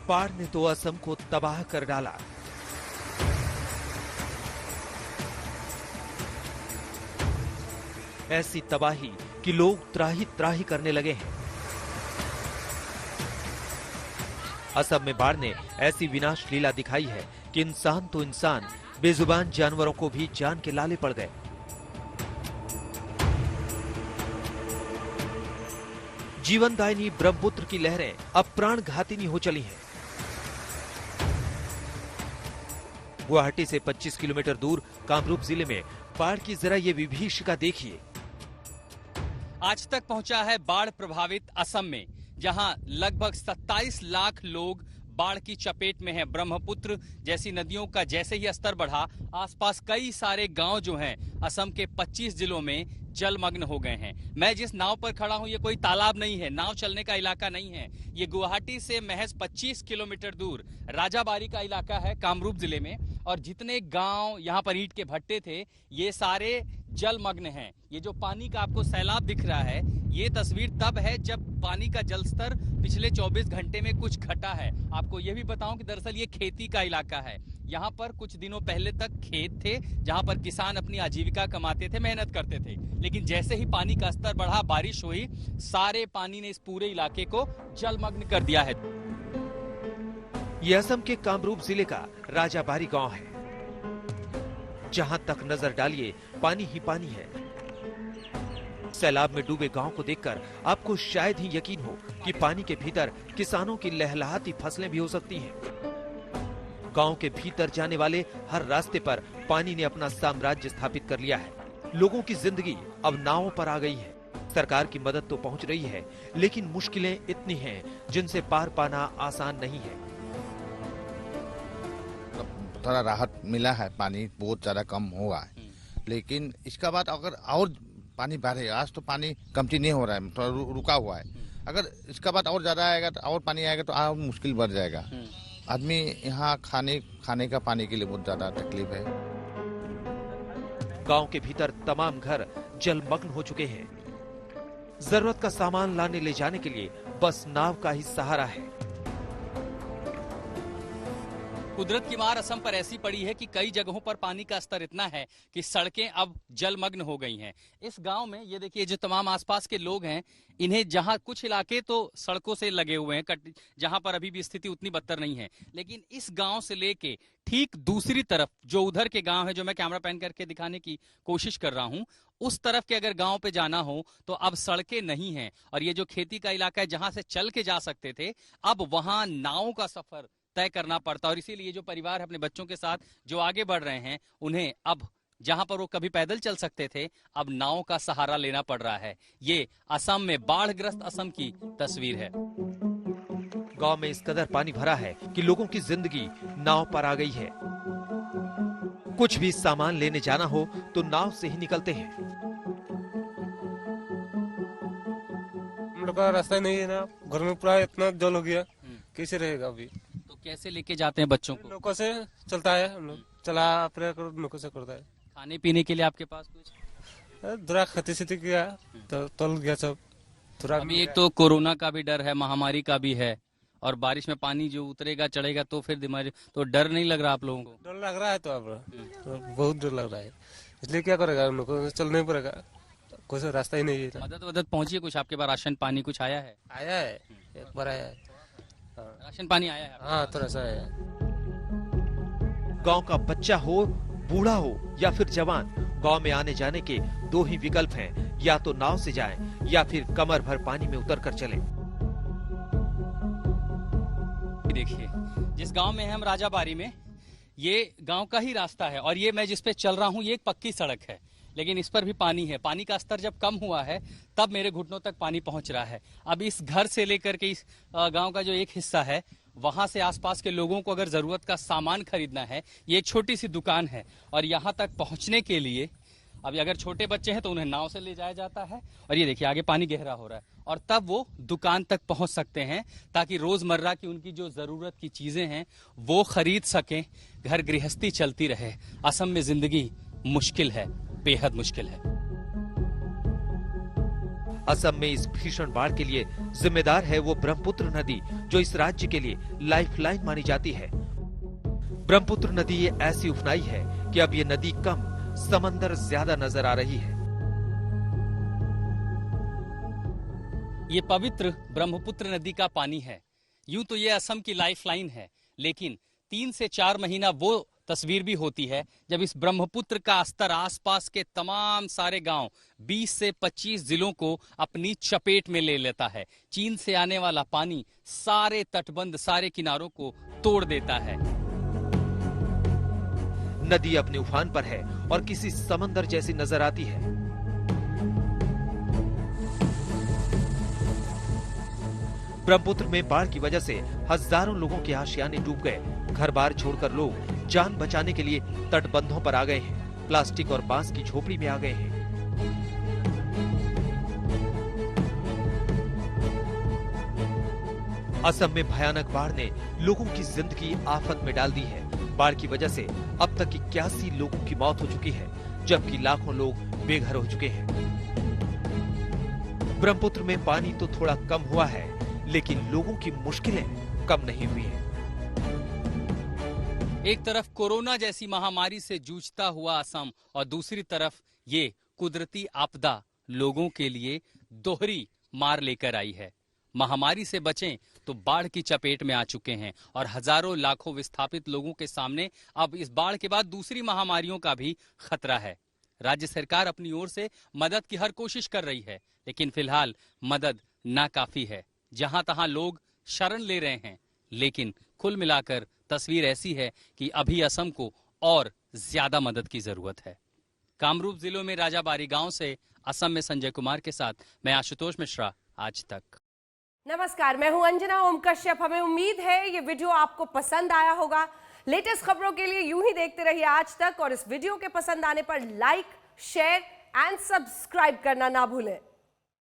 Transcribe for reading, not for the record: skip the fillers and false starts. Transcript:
बाढ़ ने तो असम को तबाह कर डाला। ऐसी तबाही कि लोग त्राही त्राही करने लगे हैं। असम में बाढ़ ने ऐसी विनाश लीला दिखाई है कि इंसान तो इंसान, बेजुबान जानवरों को भी जान के लाले पड़ गए। जीवनदायिनी ब्रह्मपुत्र की लहरें अब प्राण घातिनी हो चली हैं। गुवाहाटी से 25 किलोमीटर दूर कामरूप जिले में बाढ़ की जरा ये विभीषिका देखिए। आज तक पहुंचा है बाढ़ प्रभावित असम में, जहां लगभग 27 लाख लोग बाढ़ की चपेट में हैं। ब्रह्मपुत्र जैसी नदियों का जैसे ही स्तर बढ़ा, आसपास कई सारे गांव जो हैं असम के 25 जिलों में जलमग्न हो गए हैं। मैं जिस नाव पर खड़ा हूं ये कोई तालाब नहीं है, नाव चलने का इलाका नहीं है। ये गुवाहाटी से महज 25 किलोमीटर दूर राजाबारी का इलाका है कामरूप जिले में, और जितने गांव यहाँ पर ईंट के भट्टे थे ये सारे जलमग्न हैं। ये जो पानी का आपको सैलाब दिख रहा है, ये तस्वीर तब है जब पानी का जलस्तर पिछले 24 घंटे में कुछ घटा है। आपको ये भी बताऊं कि दरअसल ये खेती का इलाका है। यहाँ पर कुछ दिनों पहले तक खेत थे जहाँ पर किसान अपनी आजीविका कमाते थे, मेहनत करते थे। लेकिन जैसे ही पानी का स्तर बढ़ा, बारिश हुई, सारे पानी ने इस पूरे इलाके को जलमग्न कर दिया है। ये असम के कामरूप जिले का राजाबारी गांव है। जहां तक नजर डालिए पानी ही पानी है। सैलाब में डूबे गांव को देखकर आपको शायद ही यकीन हो कि पानी के भीतर किसानों की लहलहाती फसलें भी हो सकती हैं। गांव के भीतर जाने वाले हर रास्ते पर पानी ने अपना साम्राज्य स्थापित कर लिया है। लोगों की जिंदगी अब नावों पर आ गई है। सरकार की मदद तो पहुंच रही है, लेकिन मुश्किलें इतनी हैं जिनसे पार पाना आसान नहीं है। थोड़ा राहत मिला है, पानी बहुत ज्यादा कम हुआ है, लेकिन इसका बाद अगर और पानी बढ़ेगा, आज तो पानी कमती नहीं हो रहा है, थोड़ा रुका हुआ है। अगर इसका बाद और ज्यादा आएगा तो और पानी आएगा तो और मुश्किल बढ़ जाएगा। आदमी यहाँ खाने का पानी के लिए बहुत ज्यादा तकलीफ है। गांव के भीतर तमाम घर जलमग्न हो चुके हैं। जरूरत का सामान लाने ले जाने के लिए बस नाव का ही सहारा है। कुदरत की मार असम पर ऐसी पड़ी है कि कई जगहों पर पानी का स्तर इतना है कि सड़कें अब जलमग्न हो गई हैं। इस गांव में ये देखिए, जो तमाम आसपास के लोग हैं, इन्हें जहां कुछ इलाके तो सड़कों से लगे हुए हैं, जहां पर अभी भी स्थिति उतनी बदतर नहीं है, लेकिन इस गांव से लेके ठीक दूसरी तरफ जो उधर के गांव है, जो मैं कैमरा पैन करके दिखाने की कोशिश कर रहा हूं, उस तरफ के अगर गांव पे जाना हो तो अब सड़कें नहीं हैं। और ये जो खेती का इलाका है जहां से चल के जा सकते थे, अब वहां नावों का सफर तय करना पड़ता। और इसीलिए जो परिवार अपने बच्चों के साथ जो आगे बढ़ रहे हैं, उन्हें अब जहां पर वो कभी पैदल चल सकते थे, अब नाव का सहारा लेना पड़ रहा है। ये असम में बाढ़ग्रस्त असम की तस्वीर है। गांव में इस कदर पानी भरा है कि लोगों की जिंदगी नाव पर आ गई है। कुछ भी सामान लेने जाना हो तो नाव से ही निकलते हैं। हम लोग का रास्ता नहीं है ना, घर में पूरा इतना जल हो गया, कैसे रहेगा अभी? कैसे लेके जाते हैं बच्चों को? लोगों से चलता है, हम लोग चला लोगों से करता है। खाने पीने के लिए आपके पास कुछ? थोड़ा खेती किया तो तल गया सब। थोड़ा अभी एक तो कोरोना का भी डर है, महामारी का भी है, और बारिश में पानी जो उतरेगा चढ़ेगा तो फिर दिमाग, तो डर नहीं लग रहा आप लोगों को? डर लग रहा है, तो अब तो बहुत डर लग रहा है। इसलिए क्या करेगा, हम लोग को चलना ही पड़ेगा, कोई रास्ता ही नहीं है। मदद पहुंची है कुछ आपके पास? राशन पानी कुछ आया है? आया है, एक बार आया है। राशन पानी आया है? हाँ, थोड़ा सा है। गांव का बच्चा हो, बूढ़ा हो या फिर जवान, गांव में आने जाने के दो ही विकल्प हैं, या तो नाव से जाएं या फिर कमर भर पानी में उतरकर चलें। देखिए, जिस गांव में है हम, राजाबारी में, ये गांव का ही रास्ता है, और ये मैं जिस पे चल रहा हूँ ये एक पक्की सड़क है, लेकिन इस पर भी पानी है। पानी का स्तर जब कम हुआ है तब मेरे घुटनों तक पानी पहुंच रहा है। अब इस घर से लेकर के इस गांव का जो एक हिस्सा है, वहां से आसपास के लोगों को अगर जरूरत का सामान खरीदना है, ये एक छोटी सी दुकान है, और यहां तक पहुंचने के लिए अभी अगर छोटे बच्चे हैं तो उन्हें नाव से ले जाया जाता है। और ये देखिए, आगे पानी गहरा हो रहा है, और तब वो दुकान तक पहुंच सकते हैं ताकि रोजमर्रा की उनकी जो जरूरत की चीजें हैं वो खरीद सकें, घर गृहस्थी चलती रहे। असम में जिंदगी मुश्किल है, बेहद मुश्किल है। असम में इस भीषण बाढ़ के लिए जिम्मेदार है वो ब्रह्मपुत्र नदी, जो इस राज्य के लिए लाइफलाइन मानी जाती है। ब्रह्मपुत्र नदी ये ऐसी उफनाई है कि अब ये नदी कम, समंदर ज्यादा नजर आ रही है। ये पवित्र ब्रह्मपुत्र नदी का पानी है। यूं तो ये असम की लाइफलाइन है, लेकिन 3 से 4 महीना वो तस्वीर भी होती है जब इस ब्रह्मपुत्र का स्तर आसपास के तमाम सारे गांव 20 से 25 जिलों को अपनी चपेट में ले लेता है। चीन से आने वाला पानी सारे तटबंध, सारे किनारों को तोड़ देता है। नदी अपने उफान पर है और किसी समंदर जैसी नजर आती है। ब्रह्मपुत्र में बाढ़ की वजह से हजारों लोगों के आशियाने डूब गए। घर बार छोड़कर लोग जान बचाने के लिए तटबंधों पर आ गए हैं, प्लास्टिक और बांस की झोपड़ी में आ गए हैं। असम में भयानक बाढ़ ने लोगों की जिंदगी आफत में डाल दी है। बाढ़ की वजह से अब तक 81 लोगों की मौत हो चुकी है, जबकि लाखों लोग बेघर हो चुके हैं। ब्रह्मपुत्र में पानी तो थोड़ा कम हुआ है, लेकिन लोगों की मुश्किलें कम नहीं हुई हैं। एक तरफ कोरोना जैसी महामारी से जूझता हुआ असम और दूसरी तरफ ये कुदरती आपदा लोगों के लिए दोहरी मार लेकर आई है। महामारी से बचें तो बाढ़ की चपेट में आ चुके हैं और हजारों लाखों विस्थापित लोगों के सामने अब इस बाढ़ के बाद दूसरी महामारियों का भी खतरा है। राज्य सरकार अपनी ओर से मदद की हर कोशिश कर रही है, लेकिन फिलहाल मदद नाकाफी है। जहां तहां लोग शरण ले रहे हैं, लेकिन कुल मिलाकर तस्वीर ऐसी है कि अभी असम को और ज्यादा मदद की जरूरत है। कामरूप जिलों में राजाबारी गांव से असम में संजय कुमार के साथ मैं आशुतोष मिश्रा, आज तक। नमस्कार, मैं हूं अंजना ओम कश्यप। हमें उम्मीद है ये वीडियो आपको पसंद आया होगा। लेटेस्ट खबरों के लिए यूं ही देखते रहिए आज तक, और इस वीडियो के पसंद आने पर लाइक, शेयर एंड सब्सक्राइब करना ना भूलें।